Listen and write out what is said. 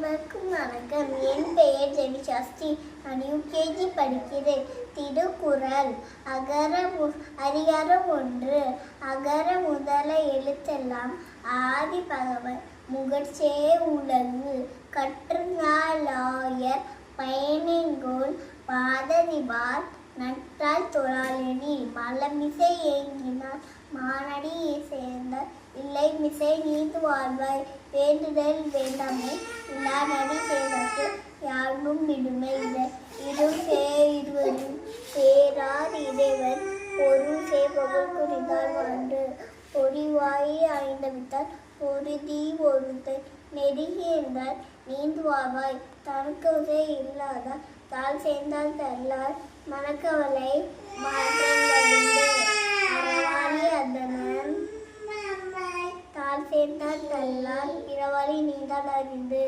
அனைவருக்கும் வணக்கம். என் பெயர் ஜெனிசாஸ்தி. நான் யூகேஜி படிக்கிறேன். திருக்குறள் அதிகாரம் 1. அகர முதல எழுத்தெல்லாம் ஆதி பகவன் முகற்றே உலகு கற்றுஞாலாயர் பயனெங்கோல் பாததிபார் நற்றால் தொழாலெனி மலமிசை ஏங்கினார் மானடி சேர்ந்தார் இல்லை மிசை நீத்து வாழ்வாய் வேண்டுதல் வேண்டாமை இல்லானடி சேர்ந்தற்கு யாரும் விடுமை இடும் இருவரும் சேரார் இறைவன் பொருள் சேபொருள் குறித்தால் வாழ்ந்து பொறிவாயி ஐந்தவித்தால் பொருதி ஒருத்தை நெருங்கியிருந்தால் நீந்து வாழ்வாய் தனக்கு உதவி இல்லாதால் தாள் சேர்ந்தால் தள்ளார் மனக்கவலை மாற்றங்களுண்டு அறவாளி அதனன் தாள் சேர்ந்தால் தள்ளார் இரவாளி நீந்தால் அறிந்து